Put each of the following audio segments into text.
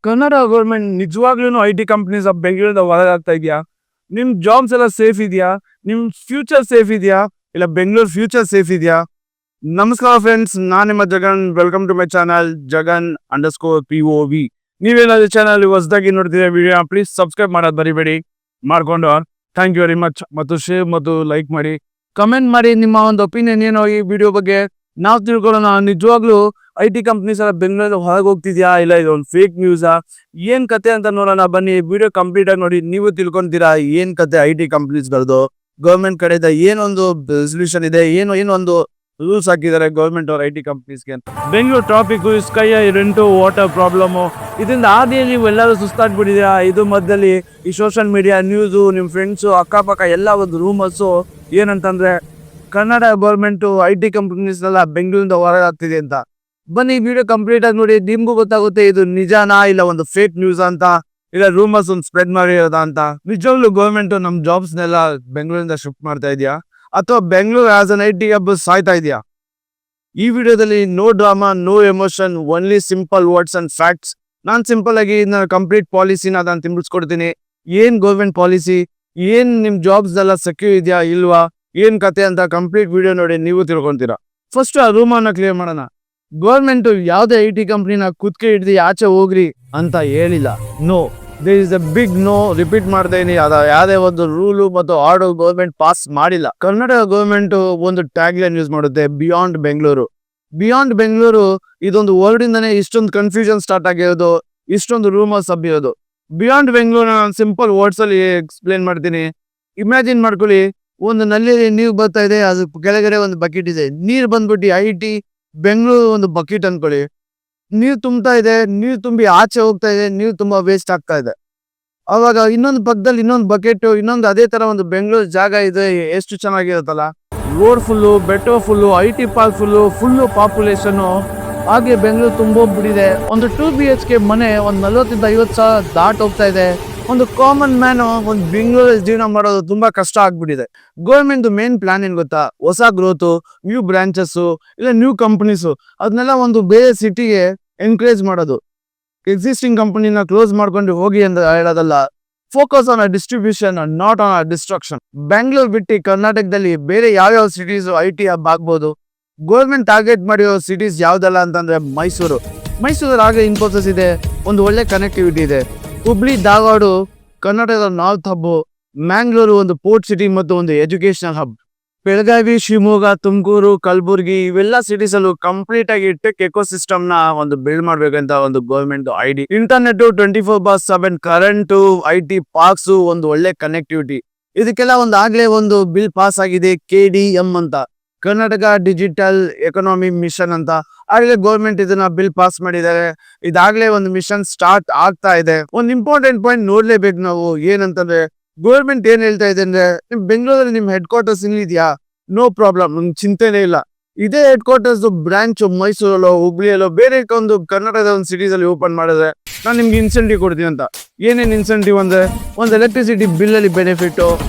Kannada government ನಿಜವಾಗ್ಲೂ I T companies ಬೆಂಗಳೂರಿಂದ ಹೊರಗಾಗ್ತಾ ಇದೆಯಾ? ನಿಮ್ ಜಾಬ್ಸ್ ಎಲ್ಲ ಸೇಫ್ ಇದೆಯಾ? ನಿಮ್ ಫ್ಯೂಚರ್ ಸೇಫ್ ಇದೆಯಾ? ಇಲ್ಲ ಬೆಂಗಳೂರು ಫ್ಯೂಚರ್ ಸೇಫ್ ಇದೆಯಾ? ನಮಸ್ಕಾರ ಫ್ರೆಂಡ್ಸ್, ನಾನು ನಿಮ್ಮ Jagan. Welcome to my channel ಜಗನ್_POV. ನೀವೇನಾದ್ರೂ ಚಾನಲ್ ಹೊಸದಾಗಿ ನೋಡ್ತಿದ್ರೆ ವಿಡಿಯೋ ಪ್ಲೀಸ್ ಸಬ್ಸ್ಕ್ರೈಬ್ ಮಾಡೋದು ಬರಿಬೇಡಿ. ಮಾಡ್ಕೊಂಡು ಥ್ಯಾಂಕ್ ಯು ವೆರಿ ಮಚ್. ಮತ್ತು ಶೇರ್ ಮತ್ತು ಲೈಕ್ ಮಾಡಿ, ಕಮೆಂಟ್ ಮಾಡಿ ನಿಮ್ಮ ಒಂದು ಒಪಿನಿಯನ್ ಏನೋ ಈ ವಿಡಿಯೋ ಬಗ್ಗೆ. ನಾವು ತಿಳ್ಕೊಳ್ಳೋಣ, ನಿಜವಾಗ್ಲೂ ಐ ಟಿ ಕಂಪ್ನೀಸ್ ಎಲ್ಲ ಬೆಂಗಳೂರಲ್ಲಿ ಹೊರಗೆ ಹೋಗ್ತಿದ್ಯಾ, ಇಲ್ಲ ಇದೊಂದು ಫೇಕ್ ನ್ಯೂಸಾ, ಏನ್ ಕತೆ ಅಂತ ನೋಡೋಣ ಬನ್ನಿ. ವಿಡಿಯೋ ಕಂಪ್ಲೀಟ್ ಆಗಿ ನೋಡಿ, ನೀವು ತಿಳ್ಕೊಂತೀರಾ ಏನ್ ಕತೆ ಐ ಟಿ ಕಂಪ್ನೀಸ್ಗಳದ್ದು. ಗೌರ್ಮೆಂಟ್ ಕಡೆಯಿಂದ ಏನೊಂದು ರೆಸಲ್ಯೂಷನ್ ಇದೆ, ಏನೊಂದು ರೂಲ್ಸ್ ಹಾಕಿದ್ದಾರೆ ಗೌರ್ಮೆಂಟ್ ಅವ್ರ ಐ ಟಿ ಕಂಪ್ನೀಸ್ಗೆ ಅಂತ. Bengaluru traffic, sky rent, water problem, ಇದರಿಂದ ಆದಿ ನೀವು ಎಲ್ಲರೂ ಸುಸ್ತಾಗ್ಬಿಟ್ಟಿದ್ದೀರಾ. ಇದು ಮಧ್ಯದಲ್ಲಿ ಈ ಸೋಷಿಯಲ್ ಮೀಡಿಯಾ ನ್ಯೂಸು, ನಿಮ್ಮ ಫ್ರೆಂಡ್ಸು ಅಕ್ಕಪಕ್ಕ ಎಲ್ಲ ಒಂದು ರೂಮರ್ಸು ಏನಂತಂದ್ರೆ ಕನ್ನಡ ಗೌರ್ಮೆಂಟು ಐ ಟಿ ಕಂಪ್ನೀಸ್ನೆಲ್ಲ ಬೆಂಗಳೂರಿಂದ ಹೊರಗಾಗ್ತಿದೆ ಅಂತ. ಬನ್ನಿ ವಿಡಿಯೋ ಕಂಪ್ಲೀಟ್ ಆಗಿ ನೋಡಿ, ನಿಮ್ಗೂ ಗೊತ್ತಾಗುತ್ತೆ ಇದು ನಿಜಾನಾ ಇಲ್ಲ ಒಂದು ಫೇಕ್ ನ್ಯೂಸ್ ಅಂತ, ಇಲ್ಲ ರೂಮರ್ಸ್ ಒಂದು ಸ್ಪ್ರೆಡ್ ಮಾಡಿರೋದಾ ಅಂತ. ನಿಜವಾಗ್ಲೂ ಗೌರ್ಮೆಂಟ್ ನಮ್ ಜಾಬ್ಸ್ನೆಲ್ಲ ಬೆಂಗಳೂರಿಂದ ಶಿಫ್ಟ್ ಮಾಡ್ತಾ ಇದೆಯಾ, ಅಥವಾ Bengaluru as an I T hub ಸಾಯ್ತಾ ಇದೆಯಾ? ಈ ವಿಡಿಯೋದಲ್ಲಿ no drama, no emotion, only simple words and facts. ನಾನು ಸಿಂಪಲ್ ಆಗಿ ಕಂಪ್ಲೀಟ್ ಪಾಲಿಸಿನ ನಾನು ತಿಳಿಸ್ಕೊಡ್ತೀನಿ. ಏನ್ ಗೌರ್ಮೆಂಟ್ ಪಾಲಿಸಿ, ಏನ್ ನಿಮ್ ಜಾಬ್ಸ್ ಎಲ್ಲ ಸೆಕ್ಯೂರ್ ಇದೆಯಾ ಇಲ್ವಾ, ಏನ್ ಕತೆ ಅಂತ ಕಂಪ್ಲೀಟ್ ವಿಡಿಯೋ ನೋಡಿ ನೀವು ತಿಳ್ಕೊಂತೀರಾ. ಫಸ್ಟ್ ಆ ರೂಮನ್ನ ಕ್ಲಿಯರ್ ಮಾಡೋಣ. ಗೌರ್ಮೆಂಟ್ ಯಾವುದೇ ಐ ಟಿ ಕಂಪ್ನಿನ ಕುತ್ಕೆ ಹಿಡ್ದು ಆಚೆ ಹೋಗ್ರಿ ಅಂತ ಹೇಳಿಲ್ಲ. No, there is a big no. Repeat ಮಾಡ್ತಾ ಇದೀನಿ, ಅದ ಯಾವುದೇ ಒಂದು ರೂಲು ಮತ್ತು ಆರ್ಡರ್ ಗೌರ್ಮೆಂಟ್ ಪಾಸ್ ಮಾಡಿಲ್ಲ. ಕನ್ನಡ ಗೌರ್ಮೆಂಟ್ ಒಂದು ಟ್ಯಾಗ್ ಲೈನ್ ಯೂಸ್ ಮಾಡುತ್ತೆ, ಬಿಯಾಂಡ್ ಬೆಂಗಳೂರು. ಬಿಯಾಂಡ್ ಬೆಂಗಳೂರು ಇದೊಂದು ವರ್ಡ್ ಇಂದಾನೆ ಇಷ್ಟೊಂದು ಕನ್ಫ್ಯೂಷನ್ ಸ್ಟಾರ್ಟ್ ಆಗಿರೋದು, ಇಷ್ಟೊಂದು ರೂಮರ್ಸ್ ಹಬ್ಬಿರೋದು. ಬಿಯಾಂಡ್ ಬೆಂಗಳೂರು ನಾನು ಸಿಂಪಲ್ ವರ್ಡ್ಸ್ ಅಲ್ಲಿ ಎಕ್ಸ್ಪ್ಲೇನ್ ಮಾಡ್ತೀನಿ. ಇಮ್ಯಾಜಿನ್ ಮಾಡ್ಕೊಳ್ಳಿ, ಒಂದು ನಲ್ಲಿ ನೀರು ಬರ್ತಾ ಇದೆ, ಅದು ಕೆಳಗಡೆ ಒಂದು ಬಕೆಟ್ ಇದೆ. ನೀರು ಬಂದ್ಬಿಟ್ಟು ಐ ಟಿ ಬೆಂಗಳೂರು ಒಂದು ಬಕೆಟ್ ಅನ್ಕೊಳ್ಳಿ. ನೀರು ತುಂಬ್ತಾ ಇದೆ, ನೀರು ತುಂಬಿ ಆಚೆ ಹೋಗ್ತಾ ಇದೆ, ನೀರು ತುಂಬಾ ವೇಸ್ಟ್ ಆಗ್ತಾ ಇದೆ. ಅವಾಗ ಇನ್ನೊಂದು ಪಕ್ಕದಲ್ಲಿ ಇನ್ನೊಂದು ಬಕೆಟ್, ಇನ್ನೊಂದು ಅದೇ ತರ ಒಂದು ಬೆಂಗಳೂರು ಜಾಗ ಇದೆ. ಎಷ್ಟು ಚೆನ್ನಾಗಿರುತ್ತಲ್ಲ, ರೋಡ್ ಫುಲ್ಲು, ಬೆಟ್ಟ full, I T park full population. ಹಾಗೆ ಬೆಂಗಳೂರು ತುಂಬೋಗ್ಬಿಟ್ಟಿದೆ. ಒಂದು 2 BHK ಮನೆ ಒಂದು 40-50 ಸಾವಿರ ದಾಟ್ ಹೋಗ್ತಾ ಇದೆ. ಒಂದು ಕಾಮನ್ ಮ್ಯಾನ್ ಒಂದು ಬೆಂಗಳೂರಲ್ಲಿ ಜೀವನ ಮಾಡೋದು ತುಂಬಾ ಕಷ್ಟ ಆಗ್ಬಿಟ್ಟಿದೆ. ಗೌರ್ಮೆಂಟ್ ಮೇನ್ ಪ್ಲಾನ್ ಏನ್ ಗೊತ್ತಾ? ಹೊಸ ಗ್ರೋತು, ನ್ಯೂ ಬ್ರಾಂಚಸ್, ಇಲ್ಲ ನ್ಯೂ ಕಂಪನೀಸು, ಅದನ್ನೆಲ್ಲ ಒಂದು ಬೇರೆ ಸಿಟಿಗೆ ಎನ್ಕರೇಜ್ ಮಾಡೋದು. ಎಕ್ಸಿಸ್ಟಿಂಗ್ ಕಂಪನಿನ ಕ್ಲೋಸ್ ಮಾಡ್ಕೊಂಡು ಹೋಗಿ ಅಂತ ಹೇಳೋದಲ್ಲ. Focus on a distribution, not on a destruction. Bengaluru ಬಿಟ್ಟು ಕರ್ನಾಟಕದಲ್ಲಿ ಬೇರೆ ಯಾವ್ಯಾವ ಸಿಟೀಸ್ ಐ ಟಿ ಹಬ್ ಆಗ್ಬೋದು. ಗೌರ್ಮೆಂಟ್ ಟಾರ್ಗೆಟ್ ಮಾಡಿರೋ ಸಿಟೀಸ್ ಯಾವ್ದಲ್ಲ ಅಂತಂದ್ರೆ ಮೈಸೂರು. ಮೈಸೂರಲ್ಲಿ ಹಾಗೆ ಇನ್ಫೋಸಿಸ್ ಇದೆ, ಒಂದು ಒಳ್ಳೆ ಕನೆಕ್ಟಿವಿಟಿ ಇದೆ. ಹುಬ್ಳಿ, ಧಾರವಾಡ ಕರ್ನಾಟಕದ ನಾರ್ತ್ ಹಬ್. ಮ್ಯಾಂಗ್ಳೂರು ಒಂದು ಪೋರ್ಟ್ ಸಿಟಿ ಮತ್ತು ಒಂದು ಎಜುಕೇಶನಲ್ ಹಬ್. ಬೆಳಗಾವಿ, ಶಿವಮೊಗ್ಗ, ತುಮಕೂರು, ಕಲಬುರ್ಗಿ ಇವೆಲ್ಲ ಸಿಟೀಸ್ ಅಲ್ಲೂ ಕಂಪ್ಲೀಟ್ ಆಗಿ ಟೆಕ್ ಎಕೋಸಿಸ್ಟಮ್ ನ ಒಂದು ಬಿಲ್ಡ್ ಮಾಡ್ಬೇಕಂತ ಒಂದು government ID. Internet 24/7, current, I T parks, ಒಂದು ಒಳ್ಳೆ ಕನೆಕ್ಟಿವಿಟಿ. ಇದಕ್ಕೆಲ್ಲ ಒಂದು ಆಗ್ಲೇ ಒಂದು ಬಿಲ್ ಪಾಸ್ ಆಗಿದೆ, KDM ಅಂತ, ಕರ್ನಾಟಕ ಡಿಜಿಟಲ್ ಎಕನಾಮಿ ಮಿಷನ್ ಅಂತ. ಆಗ್ಲೇ ಗೌರ್ಮೆಂಟ್ ಇದನ್ನ ಬಿಲ್ ಪಾಸ್ ಮಾಡಿದ್ದಾರೆ. ಇದಾಗ್ಲೇ ಒಂದು ಮಿಷನ್ ಸ್ಟಾರ್ಟ್ ಆಗ್ತಾ ಇದೆ. ಒಂದು ಇಂಪಾರ್ಟೆಂಟ್ ಪಾಯಿಂಟ್ ನೋಡ್ಲೇಬೇಕು ನಾವು, ಏನಂತಂದ್ರೆ ಗೌರ್ಮೆಂಟ್ ಏನ್ ಹೇಳ್ತಾ ಇದೆ ಅಂದ್ರೆ, ನಿಮ್ ಬೆಂಗಳೂರಲ್ಲಿ ನಿಮ್ ಹೆಡ್ ಕ್ವಾರ್ಟರ್ಸ್ ಇಲ್ಲಿದ್ಯಾ, ನೋ ಪ್ರಾಬ್ಲಮ್, ನಿಮ್ಗೆ ಚಿಂತೆನೇ ಇಲ್ಲ. ಇದೇ ಹೆಡ್ ಕ್ವಾರ್ಟರ್ಸ್ ಬ್ರಾಂಚ್ ಮೈಸೂರಲ್ಲೋ, ಹುಬ್ಳಿಯಲ್ಲೋ, ಬೇರೆ ಒಂದು ಕರ್ನಾಟಕದ ಒಂದು ಸಿಟೀಸ್ ಅಲ್ಲಿ ಓಪನ್ ಮಾಡಿದ್ರೆ ನಾನು ನಿಮ್ಗೆ ಇನ್ಸೆಂಟಿವ್ ಕೊಡ್ತೀನಿ ಅಂತ. ಏನೇನು ಇನ್ಸೆಂಟಿವ್ ಅಂದ್ರೆ, ಒಂದು ಎಲೆಕ್ಟ್ರಿಸಿಟಿ ಬಿಲ್ ಅಲ್ಲಿ ಬೆನಿಫಿಟ್,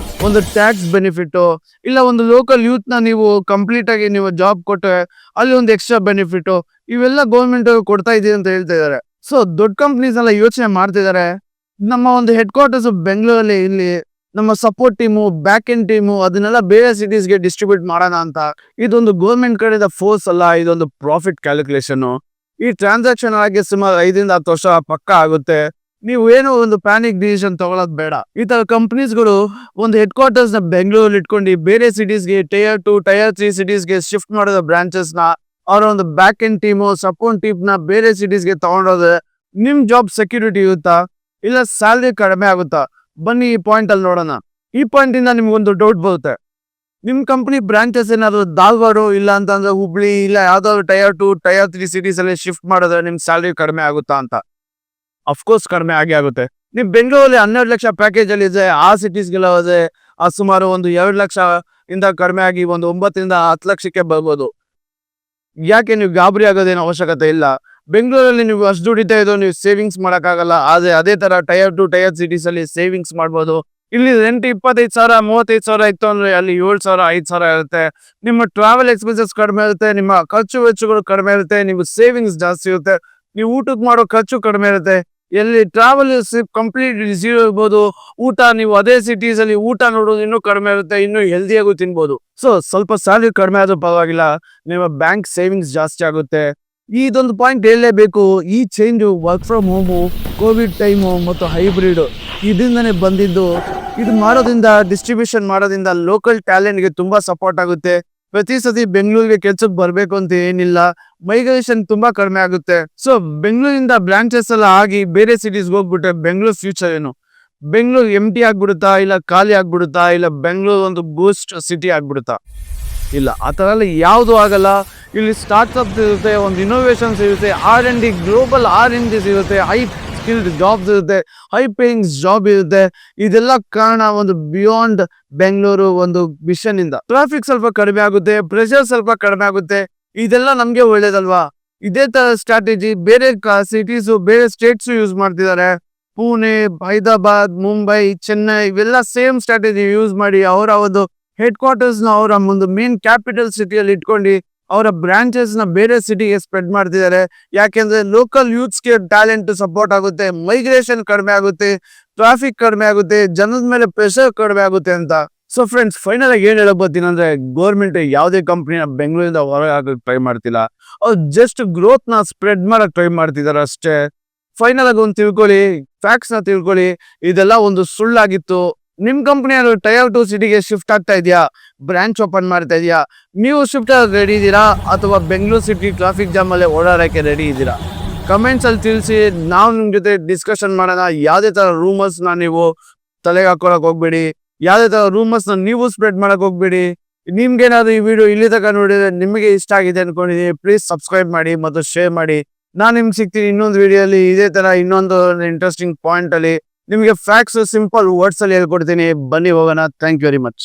ಒಂದು ಟ್ಯಾಕ್ಸ್ ಬೆನಿಫಿಟ್, ಇಲ್ಲ ಒಂದು ಲೋಕಲ್ ಯೂತ್ ನ ನೀವು ಕಂಪ್ಲೀಟ್ ಆಗಿ ನೀವು ಜಾಬ್ ಕೊಟ್ಟರೆ ಅಲ್ಲಿ ಒಂದು ಎಕ್ಸ್ಟ್ರಾ ಬೆನಿಫಿಟ್, ಇವೆಲ್ಲ ಗೌರ್ಮೆಂಟ್ ಕೊಡ್ತಾ ಇದೀವಿ ಅಂತ ಹೇಳ್ತಾ ಇದಾರೆ. ಸೊ ದೊಡ್ಡ ಕಂಪ್ನೀಸ್ ಎಲ್ಲ ಯೋಚನೆ ಮಾಡ್ತಿದ್ದಾರೆ, ನಮ್ಮ ಒಂದು ಹೆಡ್ ಕ್ವಾರ್ಟರ್ಸ್ ಬೆಂಗಳೂರಲ್ಲಿ, ಇಲ್ಲಿ ನಮ್ಮ support team, back end team, ಅದನ್ನೆಲ್ಲ ಬೇರೆ ಸಿಟೀಸ್ಗೆ ಡಿಸ್ಟ್ರಿಬ್ಯೂಟ್ ಮಾಡೋಣ ಅಂತ. ಇದೊಂದು ಗೌರ್ಮೆಂಟ್ ಕಡೆಯಿಂದ ಫೋರ್ಸ್ ಅಲ್ಲ, ಇದೊಂದು ಪ್ರಾಫಿಟ್ ಕ್ಯಾಲ್ಕುಲೇಷನ್. ಈ ಟ್ರಾನ್ಸಾಕ್ಷನ್ ಆಗಿ ಸುಮಾರು 5-10 ವರ್ಷ ಪಕ್ಕ ಆಗುತ್ತೆ. ನೀವು ಏನೋ ಒಂದು ಪ್ಯಾನಿಕ್ ಡಿಸಿಷನ್ ತಗೊಳ್ಳೋದು ಬೇಡ. ಈ ತರ ಕಂಪನೀಸ್ಗಳು ಒಂದು ಹೆಡ್ ಕ್ವಾರ್ಟರ್ಸ್ ನ ಬೆಂಗಳೂರಲ್ಲಿ ಇಟ್ಕೊಂಡು ಬೇರೆ ಸಿಟೀಸ್ಗೆ, Tier 2, Tier 3 ಸಿಟೀಸ್ಗೆ ಶಿಫ್ಟ್ ಮಾಡೋದು ಬ್ರಾಂಚಸ್ ನ. ಅವರ ಒಂದು back end team, support team ನ ಬೇರೆ ಸಿಟೀಸ್ಗೆ ತಗೊಂಡೋದ್ರೆ ನಿಮ್ ಜಾಬ್ ಸೆಕ್ಯೂರಿಟಿ ಇರುತ್ತಾ, ಇಲ್ಲ ಸ್ಯಾಲ್ರಿ ಕಡಿಮೆ ಆಗುತ್ತಾ? ಬನ್ನಿ ಈ ಪಾಯಿಂಟ್ ಅಲ್ಲಿ ನೋಡೋಣ. ಈ ಪಾಯಿಂಟ್ ಇಂದ ನಿಮ್ಗೊಂದು ಡೌಟ್ ಬರುತ್ತೆ, ನಿಮ್ ಕಂಪನಿ ಬ್ರಾಂಚಸ್ ಏನಾದ್ರು ಧಾರವಾಡ ಇಲ್ಲ ಅಂತಂದ್ರೆ ಹುಬ್ಳಿ, ಇಲ್ಲ ಯಾವ್ದಾದ್ರು Tier 2, Tier 3 ಸಿಟೀಸ್ ಅಲ್ಲಿ ಶಿಫ್ಟ್ ಮಾಡಿದ್ರೆ ನಿಮ್ ಸ್ಯಾಲ್ರಿ ಕಡಿಮೆ ಆಗುತ್ತಾ ಅಂತ. ಅಫ್ಕೋರ್ಸ್ ಕಡಿಮೆ ಆಗುತ್ತೆ. ನೀವು ಬೆಂಗಳೂರಲ್ಲಿ 12 ಲಕ್ಷ ಪ್ಯಾಕೇಜ್ ಅಲ್ಲಿ ಇದೆ, ಆ ಸಿಟೀಸ್ಗೆಲ್ಲ ಹೋದ್ರೆ ಸುಮಾರು ಒಂದು 2 ಲಕ್ಷ ಇಂದ ಕಡಿಮೆ ಆಗಿ ಒಂದು 9-10 ಲಕ್ಷಕ್ಕೆ ಬರ್ಬೋದು. ಯಾಕೆ ನೀವು ಗಾಬರಿ ಆಗೋದೇನು ಅವಶ್ಯಕತೆ ಇಲ್ಲ. ಬೆಂಗಳೂರಲ್ಲಿ ನೀವು ಅಷ್ಟು ದುಡಿತಾ ಇದ್ದು ನೀವು ಸೇವಿಂಗ್ಸ್ ಮಾಡೋಕ್ಕಾಗಲ್ಲ. ಆದ್ರೆ ಅದೇ ತರ Tier 2, Tier ಸಿಟೀಸ್ ಅಲ್ಲಿ ಸೇವಿಂಗ್ಸ್ ಮಾಡ್ಬೋದು. ಇಲ್ಲಿ ರೆಂಟ್ 25,000, 35,000 ಇತ್ತು ಅಂದ್ರೆ ಅಲ್ಲಿ 7,000, 5,000 ಇರುತ್ತೆ. ನಿಮ್ಮ ಟ್ರಾವೆಲ್ ಎಕ್ಸ್ಪೆನ್ಸಸ್ ಕಡಿಮೆ ಇರುತ್ತೆ, ನಿಮ್ಮ ಖರ್ಚು ವೆಚ್ಚಗಳು ಕಡಿಮೆ ಇರುತ್ತೆ, ನೀವು ಸೇವಿಂಗ್ಸ್ ಜಾಸ್ತಿ ಇರುತ್ತೆ, ನೀವು ಊಟಕ್ಕೆ ಮಾಡೋ ಖರ್ಚು ಕಡಿಮೆ ಇರುತ್ತೆ. ಎಲ್ಲಿ ಟ್ರಾವೆಲ್ ಕಂಪ್ಲೀಟ್ ಝೀರೋ ಇರ್ಬೋದು. ಊಟ ನೀವು ಅದೇ ಸಿಟೀಸ್ ಅಲ್ಲಿ ಊಟ ನೋಡೋದು ಇನ್ನೂ ಕಡಿಮೆ ಇರುತ್ತೆ, ಇನ್ನೂ ಹೆಲ್ದಿಯಾಗೂ ತಿನ್ಬೋದು. ಸೊ ಸ್ವಲ್ಪ ಸ್ಯಾಲರಿ ಕಡಿಮೆ ಆದ್ರೂ ಪರವಾಗಿಲ್ಲ, ನಿಮ್ಮ ಬ್ಯಾಂಕ್ ಸೇವಿಂಗ್ಸ್ ಜಾಸ್ತಿ ಆಗುತ್ತೆ. ಇದೊಂದು ಪಾಯಿಂಟ್ ಹೇಳಲೇಬೇಕು. ಈ change work from home, Covid time ಮತ್ತು ಹೈಬ್ರಿಡ್ ಇದರಿಂದನೇ ಬಂದಿದ್ದು. ಇದು ಮಾಡೋದ್ರಿಂದ, ಡಿಸ್ಟ್ರಿಬ್ಯೂಷನ್ ಮಾಡೋದ್ರಿಂದ ಲೋಕಲ್ ಟ್ಯಾಲೆಂಟ್ಗೆ ತುಂಬಾ ಸಪೋರ್ಟ್ ಆಗುತ್ತೆ. ಪ್ರತಿ ಸತಿ ಬೆಂಗಳೂರಿಗೆ ಕೆಲ್ಸಕ್ಕೆ ಬರಬೇಕು ಅಂತ ಏನಿಲ್ಲ, ಮೈಗ್ರೇಷನ್ ತುಂಬಾ ಕಡಿಮೆ ಆಗುತ್ತೆ. ಸೊ ಬೆಂಗಳೂರಿಂದ ಬ್ರಾಂಚಸ್ ಎಲ್ಲ ಆಗಿ ಬೇರೆ ಸಿಟೀಸ್ಗೆ ಹೋಗ್ಬಿಟ್ರೆ ಬೆಂಗಳೂರು ಫ್ಯೂಚರ್ ಏನು? ಬೆಂಗಳೂರು ಎಂಟಿ ಆಗ್ಬಿಡುತ್ತಾ, ಇಲ್ಲ ಖಾಲಿ ಆಗ್ಬಿಡುತ್ತಾ, ಇಲ್ಲ ಬೆಂಗಳೂರು ಒಂದು ಬೂಸ್ಟ್ ಸಿಟಿ ಆಗ್ಬಿಡುತ್ತಾ? ಇಲ್ಲ, ಆ ಥರ ಎಲ್ಲ ಯಾವುದೂ ಆಗಲ್ಲ. ಇಲ್ಲಿ ಸ್ಟಾರ್ಟ್ಅಪ್ಸ್ ಇರುತ್ತೆ, ಒಂದು ಇನೋವೇಷನ್ಸ್ ಇರುತ್ತೆ, R&D ಗ್ಲೋಬಲ್ R&Ds ಇರುತ್ತೆ, ಹೈ ಸ್ಕಿಲ್ಡ್ ಜಾಬ್ಸ್ ಇರುತ್ತೆ, ಹೈ ಪೇಯಿಂಗ್ ಜಾಬ್ ಇರುತ್ತೆ. ಇದೆಲ್ಲ ಕಾರಣ ಒಂದು ಬಿಯಾಂಡ್ ಬೆಂಗಳೂರು ಒಂದು ವಿಷನ್ ಇಂದ. ಟ್ರಾಫಿಕ್ ಸ್ವಲ್ಪ ಕಡಿಮೆ ಆಗುತ್ತೆ, ಪ್ರೆಷರ್ ಸ್ವಲ್ಪ ಕಡಿಮೆ ಆಗುತ್ತೆ. ಇದೆಲ್ಲ ನಮ್ಗೆ ಒಳ್ಳೇದಲ್ವಾ? ಇದೇ ತರ ಸ್ಟ್ರಾಟಜಿ ಬೇರೆ ಸಿಟೀಸು, ಬೇರೆ ಸ್ಟೇಟ್ಸು ಯೂಸ್ ಮಾಡ್ತಿದ್ದಾರೆ. ಪುಣೆ, ಹೈದರಾಬಾದ್, ಮುಂಬೈ, ಚೆನ್ನೈ ಇವೆಲ್ಲ ಸೇಮ್ ಸ್ಟ್ರಾಟಜಿ ಯೂಸ್ ಮಾಡಿ ಅವರ ಒಂದು ಹೆಡ್ ಕ್ವಾರ್ಟರ್ಸ್ ನ ಅವರ ಒಂದು ಮೇನ್ ಕ್ಯಾಪಿಟಲ್ ಸಿಟಿಯಲ್ಲಿ ಇಟ್ಕೊಂಡು ಅವರ ಬ್ರಾಂಚಸ್ ನ ಬೇರೆ ಸಿಟಿಗೆ ಸ್ಪ್ರೆಡ್ ಮಾಡ್ತಿದ್ದಾರೆ. ಯಾಕೆಂದ್ರೆ ಲೋಕಲ್ ಯೂತ್ಸ್ಗೆ ಟ್ಯಾಲೆಂಟ್ ಸಪೋರ್ಟ್ ಆಗುತ್ತೆ, ಮೈಗ್ರೇಷನ್ ಕಡಿಮೆ ಆಗುತ್ತೆ, ಟ್ರಾಫಿಕ್ ಕಡಿಮೆ ಆಗುತ್ತೆ, ಜನದ ಮೇಲೆ ಪ್ರೆಷರ್ ಕಡಿಮೆ ಆಗುತ್ತೆ ಅಂತ. ಸೊ ಫ್ರೆಂಡ್ಸ್, ಫೈನಲ್ ಆಗಿ ಏನ್ ಹೇಳಬಹುದು ಅಂದ್ರೆ, ಗೌರ್ಮೆಂಟ್ ಯಾವುದೇ ಕಂಪ್ನಿನ ಬೆಂಗಳೂರಿಂದ ಹೊರಗೆ ಹಾಕಕ್ಕೆ ಟ್ರೈ ಮಾಡ್ತಿಲ್ಲ. ಅವ್ರು ಜಸ್ಟ್ ಗ್ರೋತ್ ನ ಸ್ಪ್ರೆಡ್ ಮಾಡಕ್ ಟ್ರೈ ಮಾಡ್ತಿದ್ದಾರೆ ಅಷ್ಟೇ. ಫೈನಲ್ ಆಗಿ ಒಂದು ತಿಳ್ಕೊಳ್ಳಿ, ಫ್ಯಾಕ್ಟ್ಸ್ ನ ತಿಳ್ಕೊಳ್ಳಿ, ಇದೆಲ್ಲ ಒಂದು ಸುಳ್ಳಾಗಿತ್ತು. ನಿಮ್ ಕಂಪ್ನಿ ಟೈರ್ 2 ಸಿಟಿಗೆ ಶಿಫ್ಟ್ ಆಗ್ತಾ ಇದೆಯಾ, ಬ್ರಾಂಚ್ ಓಪನ್ ಮಾಡ್ತಾ ಇದೆಯಾ, ನೀವು ಶಿಫ್ಟ್ ರೆಡಿ ಇದ್ದೀರಾ, ಅಥವಾ ಬೆಂಗಳೂರು ಸಿಟಿ ಟ್ರಾಫಿಕ್ ಜಾಮ್ ಅಲ್ಲೇ ಓಡಾಡಕ್ಕೆ ರೆಡಿ ಇದ್ದೀರಾ? ಕಮೆಂಟ್ಸ್ ಅಲ್ಲಿ ತಿಳಿಸಿ, ನಾವು ನಿಮ್ ಜೊತೆ ಡಿಸ್ಕಷನ್ ಮಾಡೋಣ. ಯಾವುದೇ ತರ ರೂಮರ್ಸ್ ನ ನೀವು ತಲೆಗೆ ಹಾಕೊಳಕ್ ಹೋಗ್ಬೇಡಿ, ಯಾವುದೇ ತರ ರೂಮರ್ಸ್ ನ ನೀವು ಸ್ಪ್ರೆಡ್ ಮಾಡಕ್ ಹೋಗ್ಬೇಡಿ. ನಿಮ್ಗೇನಾದ್ರು ಈ ವಿಡಿಯೋ ಇಲ್ಲಿ ತನಕ ನೋಡಿದ್ರೆ ನಿಮಗೆ ಇಷ್ಟ ಆಗಿದೆ ಅನ್ಕೊಂಡಿದ್ದೀನಿ, ಪ್ಲೀಸ್ ಸಬ್ಸ್ಕ್ರೈಬ್ ಮಾಡಿ ಮತ್ತು ಶೇರ್ ಮಾಡಿ. ನಾನು ನಿಮ್ಗೆ ಸಿಗ್ತೀನಿ ಇನ್ನೊಂದು ವಿಡಿಯೋಲಿ ಇದೇ ತರ ಇನ್ನೊಂದು ಇಂಟ್ರೆಸ್ಟಿಂಗ್ ಪಾಯಿಂಟ್ ಅಲ್ಲಿ. ನಿಮಗೆ ಫ್ಯಾಕ್ಟ್ಸ್ ಸಿಂಪಲ್ ವರ್ಡ್ಸ್ ಅಲ್ಲಿ ಹೇಳ್ಕೊಡ್ತೀನಿ. ಬನ್ನಿ ಹೋಗೋಣ. Thank you very much.